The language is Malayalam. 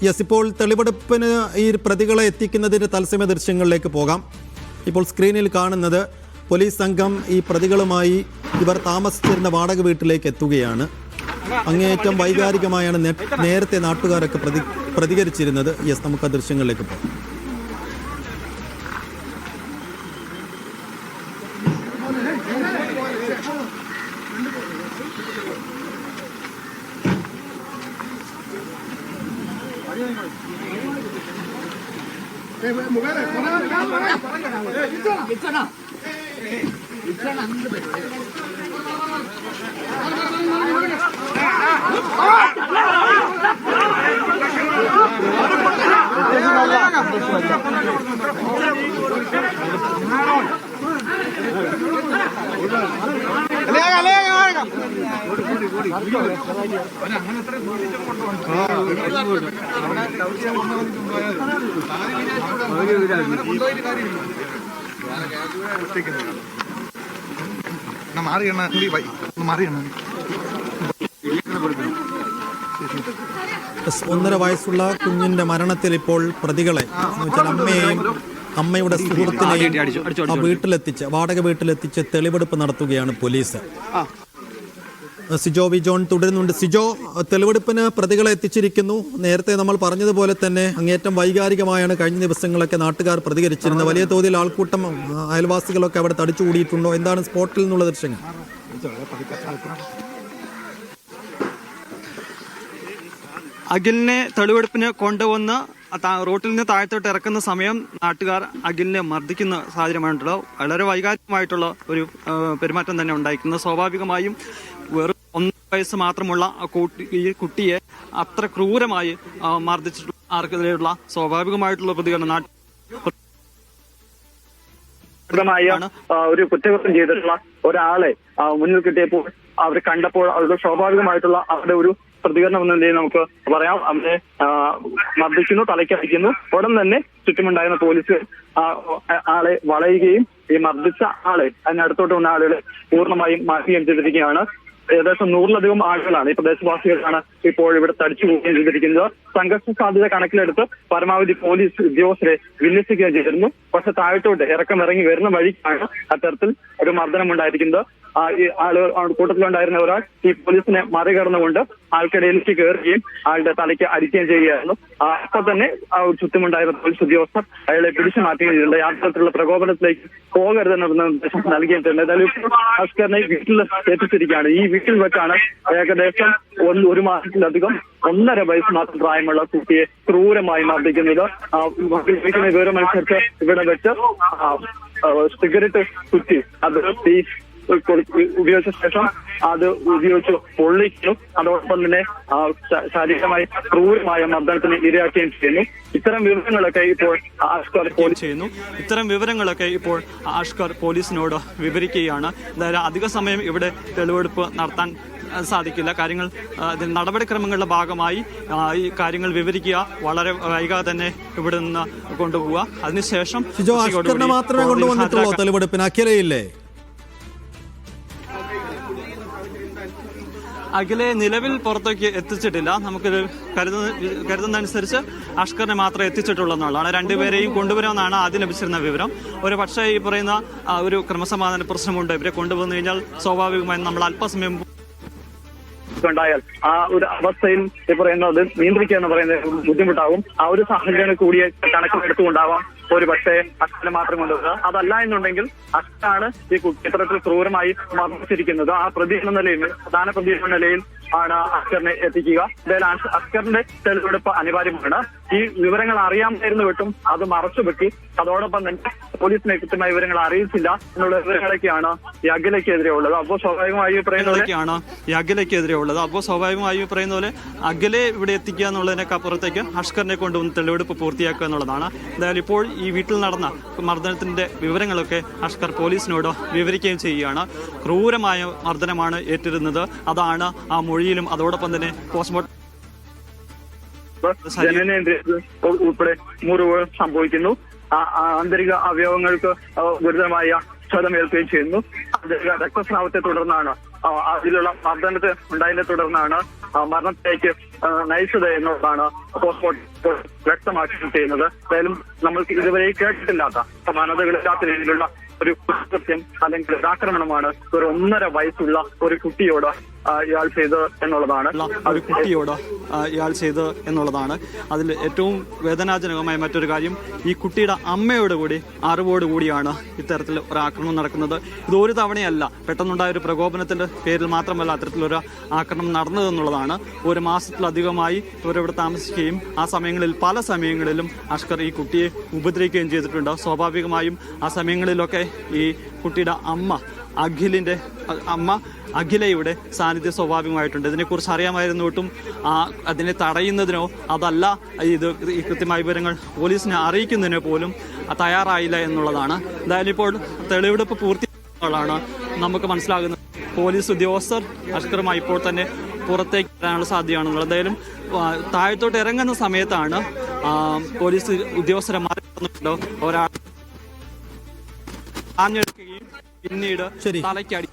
യെസ്, ഇപ്പോൾ തെളിവെടുപ്പിന് ഈ പ്രതികളെ എത്തിക്കുന്നതിൻ്റെ തത്സമയ ദൃശ്യങ്ങളിലേക്ക് പോകാം. ഇപ്പോൾ സ്ക്രീനിൽ കാണുന്നത് പോലീസ് സംഘം ഈ പ്രതികളുമായി ഇവർ താമസിച്ചിരുന്ന വാടക വീട്ടിലേക്ക് എത്തുകയാണ്. അങ്ങേയറ്റം വൈകാരികമായാണ് നേരത്തെ നാട്ടുകാരൊക്കെ പ്രതികരിച്ചിരുന്നത്. യെസ്, നമുക്ക് ആ ദൃശ്യങ്ങളിലേക്ക് പോകാം. ഒന്നര വയസ്സുള്ള കുഞ്ഞിന്റെ മരണത്തിൽ ഇപ്പോൾ പ്രതികളെ അമ്മയുടെ സുഹൃത്തിനെയും വീട്ടിലെത്തിച്ച് വാടക വീട്ടിലെത്തിച്ച് തെളിവെടുപ്പ് നടത്തുകയാണ് പോലീസ്. സിജോ വി ജോൺ തുടരുന്നുണ്ട്. സിജോ, തെളിവെടുപ്പിന് പ്രതികളെ എത്തിച്ചിരിക്കുന്നു. നേരത്തെ നമ്മൾ പറഞ്ഞതുപോലെ തന്നെ അങ്ങേറ്റം വൈകാരികമായാണ് കഴിഞ്ഞ ദിവസങ്ങളൊക്കെ നാട്ടുകാർ പ്രതികരിച്ചിരുന്നത്. വലിയ തോതിൽ ആൾക്കൂട്ടം, അയൽവാസികളൊക്കെ അവിടെ തടിച്ചുകൂടിയിട്ടുണ്ടോ? എന്താണ് സ്പോട്ടിൽ നിന്നുള്ള ദൃശ്യങ്ങൾ? അഖിലിനെ തെളിവെടുപ്പിന് കൊണ്ടുവന്ന് റോട്ടിൽ നിന്ന് താഴത്തോട്ട് ഇറക്കുന്ന സമയം നാട്ടുകാർ അഖിലിനെ മർദ്ദിക്കുന്ന സാഹചര്യമായിട്ടുള്ള വളരെ വൈകാരികമായിട്ടുള്ള ഒരു പെരുമാറ്റം തന്നെ ഉണ്ടായിരിക്കുന്നത്. സ്വാഭാവികമായും വെറും 1 വയസ്സ് മാത്രമുള്ള ഈ കുട്ടിയെ അത്ര ക്രൂരമായി മർദ്ദിച്ചിട്ടുള്ള ആർക്കെതിരെയുള്ള സ്വാഭാവികമായിട്ടുള്ള പ്രതികരണം ഒരു കുറ്റകൃത്യം ചെയ്തിട്ടുള്ള ഒരാളെ മുന്നിൽ കിട്ടിയപ്പോൾ അവർ കണ്ടപ്പോൾ അവരുടെ സ്വാഭാവികമായിട്ടുള്ള അവരുടെ ഒരു പ്രതികരണം എന്ന നിലയിൽ നമുക്ക് പറയാം. അവരെ മർദ്ദിക്കുന്നു, തലയ്ക്കടിക്കുന്നു. ഉടൻ തന്നെ ചുറ്റുമുണ്ടായിരുന്ന പോലീസ് ആളെ വളയുകയും ഈ മർദ്ദിച്ച ആളെ അതിനടുത്തോട്ട് വന്ന ആളുകളെ പൂർണ്ണമായും മാറ്റുകയും ചെയ്തിരിക്കുകയാണ്. ഏകദേശം 100-ലധികം ആളുകളാണ്, ഈ പ്രദേശവാസികളാണ് ഇപ്പോൾ ഇവിടെ തടിച്ചു പോവുകയും ചെയ്തിരിക്കുന്നത്. സംഘർഷ സാധ്യത കണക്കിലെടുത്ത് പരമാവധി പോലീസ് ഉദ്യോഗസ്ഥരെ വിന്യസിക്കുകയും ചെയ്തിരുന്നു. പക്ഷെ താഴത്തോട്ട് ഇറങ്ങി വരുന്ന വഴിക്കാണ് അത്തരത്തിൽ ഒരു മർദ്ദനം ഉണ്ടായിരിക്കുന്നത്. ഈ ആളുകൾ കൂട്ടത്തിലുണ്ടായിരുന്ന ഒരാൾ ഈ പോലീസിനെ മറികടന്നുകൊണ്ട് ആൾക്കിടയിലേക്ക് കയറുകയും ആളുടെ തലയ്ക്ക് അടിക്കുകയും ചെയ്യുകയായിരുന്നു. അപ്പൊ തന്നെ ചുറ്റുമുണ്ടായിരുന്ന പോലീസ് ഉദ്യോഗസ്ഥർ അയാളെ പിടിച്ചു മാറ്റുകയും ചെയ്തിട്ടുണ്ട്. യാത്രത്തിലുള്ള പ്രകോപനത്തിലേക്ക് പോകരുതെന്ന നിർദ്ദേശം നൽകുകയും ചെയ്തിട്ടുണ്ട്. ഏതായാലും അസ്കറിനെ വീട്ടിൽ എത്തിച്ചിരിക്കുകയാണ്. ഈ വീട്ടിൽ വെച്ചാണ് ഏകദേശം 1 മാസത്തിലധികം 1.5 വയസ്സ് മാത്രം പ്രായമുള്ള കുട്ടിയെ ക്രൂരമായി മർദ്ദിക്കുന്നത്. വിവരമനുസരിച്ച് ഇവിടെ വെച്ച് സിഗരറ്റ് കുറ്റി അത് ഉപയോഗിച്ച ശേഷം അത് ഉപയോഗിച്ച് പൊള്ളിക്കുന്നു. അതോടൊപ്പം തന്നെ ശാരീരികമായി ക്രൂരമായ മർദ്ദനത്തിന് ഇരയാക്കുകയും ചെയ്യുന്നു. ഇത്തരം വിവരങ്ങളൊക്കെ ഇപ്പോൾ ആഷ്കർ പോലീസിനോട് വിവരിക്കുകയാണ്. എന്തായാലും അധിക സമയം ഇവിടെ തെളിവെടുപ്പ് നടത്താൻ സാധിക്കില്ല. കാര്യങ്ങൾ നടപടിക്രമങ്ങളുടെ ഭാഗമായി ഈ കാര്യങ്ങൾ വിവരിക്കുക, വളരെ വൈകാതെ തന്നെ ഇവിടെ നിന്ന് കൊണ്ടുപോവുക. അതിനുശേഷം മാത്രമേ കൊണ്ടുവന്നിട്ടുള്ളൂ തെളിവെടുപ്പിന്? അഖിലയില്ലേ? അഖിലെ നിലവിൽ പുറത്തേക്ക് എത്തിച്ചിട്ടില്ല. നമുക്ക് കരുതുന്നതനുസരിച്ച് അഷ്കറിനെ മാത്രമേ എത്തിച്ചിട്ടുള്ളൂ എന്നുള്ളതാണ്. 2 പേരെയും കൊണ്ടുവരുമെന്നാണ് ആദ്യം ലഭിച്ചിരുന്ന വിവരം. ഒരു പക്ഷേ ഈ പറയുന്ന ഒരു ക്രമസമാധാന പ്രശ്നമുണ്ട്. ഇവരെ കൊണ്ടുവന്നു കഴിഞ്ഞാൽ സ്വാഭാവികമായും നമ്മൾ അല്പസമയം ഉണ്ടായാൽ ആ ഒരു അവസ്ഥയിൽ ഈ പറയുന്നത് നിയന്ത്രിക്കുക എന്ന് പറയുന്നത് ബുദ്ധിമുട്ടാകും. ആ ഒരു സാഹചര്യം കൂടി കണക്കിലെടുത്തുകൊണ്ടാവാം ഒരു പക്ഷേ അഷ്കനെ മാത്രം കൊണ്ടുവരിക. അതല്ല എന്നുണ്ടെങ്കിൽ അഷ്കാണ് ഈ ഇത്തരത്തിൽ ക്രൂരമായി മർദ്ദിച്ചിരിക്കുന്നത്. ആ പ്രതി എന്ന നിലയിൽ, പ്രധാന പ്രതി എന്ന നിലയിൽ ആണ് അഷ്കറിനെ എത്തിക്കുക. എന്തായാലും അഷ്കറിന്റെ തെളിവെടുപ്പ് അനിവാര്യമാണ്. ഈ വിവരങ്ങൾ അറിയാമായിരുന്നു വിട്ടും അത് മറച്ചുവെക്കി അതോടൊപ്പം തന്നെ പോലീസിനെ കൃത്യമായ വിവരങ്ങൾ അറിയിച്ചില്ല എന്നുള്ള വിവരങ്ങളൊക്കെയാണ് ഈ അഖിലയ്ക്കെതിരെ ഉള്ളത്. അപ്പോൾ സ്വാഭാവികമായി പറയുന്ന പോലെ അഖിലെ ഇവിടെ എത്തിക്കുക എന്നുള്ളതിനൊക്കെ അപ്പുറത്തേക്ക് അഷ്കറിനെ കൊണ്ടുവന്ന് തെളിവെടുപ്പ് പൂർത്തിയാക്കുക എന്നുള്ളതാണ്. എന്തായാലും ഇപ്പോൾ ഈ വീട്ടിൽ നടന്ന മർദ്ദനത്തിന്റെ വിവരങ്ങളൊക്കെ അഷ്കർ പോലീസിനോട് വിവരിക്കുകയും ചെയ്യുകയാണ്. ക്രൂരമായ മർദ്ദനമാണ് ഏറ്റിരുന്നത്. അതാണ് ആ മൊഴിയിലും അതോടൊപ്പം തന്നെ പോസ്റ്റ്മോർട്ടം ഉൾപ്പെടെ മുറിവ് സംഭവിക്കുന്നു. ആന്തരിക അവയവങ്ങൾക്ക് ഗുരുതരമായ ക്ഷതമേൽക്കുകയും ചെയ്യുന്നു. രക്തസ്രാവത്തെ തുടർന്നാണ് അതിലുള്ള മർദ്ദനത്തെ ഉണ്ടായതിനെ തുടർന്നാണ് മരണത്തിലേക്ക് നയിച്ചത് എന്നുള്ളതാണ് പോസ്റ്റ്മോർട്ടം വ്യക്തമാക്കി ചെയ്യുന്നത്. എന്തായാലും നമ്മൾക്ക് ഇതുവരെ കേട്ടിട്ടില്ലാത്ത സമാനതകളില്ലാത്ത രീതിയിലുള്ള ഒരു കുറ്റകൃത്യം അല്ലെങ്കിൽ ഒരു ആക്രമണമാണ് ഒരു 1.5 വയസ്സുള്ള ഒരു കുട്ടിയോട് ഇയാൾ ചെയ്തത് എന്നുള്ളതാണ്. ഒരു കുട്ടിയോട് ഇയാൾ ചെയ്തത് എന്നുള്ളതാണ്. അതിൽ ഏറ്റവും വേദനാജനകമായ മറ്റൊരു കാര്യം, ഈ കുട്ടിയുടെ അമ്മയോട് കൂടി അറിവോടുകൂടിയാണ് ഇത്തരത്തിൽ ഒരു ആക്രമണം നടക്കുന്നത്. ഇത് ഒരു തവണയല്ല, പെട്ടെന്നുണ്ടായ ഒരു പ്രകോപനത്തിന്റെ പേരിൽ മാത്രമല്ല അത്തരത്തിലൊരു ആക്രമണം നടന്നതെന്നുള്ളതാണ്. 1 മാസത്തിലധികമായി ഇവരിവിടെ താമസിക്കുകയും ആ സമയങ്ങളിൽ പല സമയങ്ങളിലും അഷ്കർ ഈ കുട്ടിയെ ഉപദ്രവിക്കുകയും ചെയ്തിട്ടുണ്ട്. സ്വാഭാവികമായും ആ സമയങ്ങളിലൊക്കെ ഈ കുട്ടിയുടെ അഖിലയുടെ സാന്നിധ്യം സ്വാഭാവികമായിട്ടുണ്ട്. ഇതിനെക്കുറിച്ച് അറിയാമായിരുന്നിട്ടും അതിനെ തടയുന്നതിനോ അതല്ല ഈ കൃത്യമായ വിവരങ്ങൾ പോലീസിനെ അറിയിക്കുന്നതിനോ പോലും തയ്യാറായില്ല എന്നുള്ളതാണ്. എന്തായാലും ഇപ്പോൾ തെളിവെടുപ്പ് പൂർത്തിയാക്കാനാണ് നമുക്ക് മനസ്സിലാകുന്നത്. പോലീസ് ഉദ്യോഗസ്ഥർ അഷ്കറുമായി ഇപ്പോൾ തന്നെ പുറത്തേക്ക് വരാനുള്ള സാധ്യതയാണെന്നുള്ളത്. എന്തായാലും താഴത്തോട്ട് ഇറങ്ങുന്ന സമയത്താണ് പോലീസ് ഉദ്യോഗസ്ഥരെ മാറി ഒരാൾ ആഞ്ഞെടുക്കുകയും പിന്നീട് തലയ്ക്കടി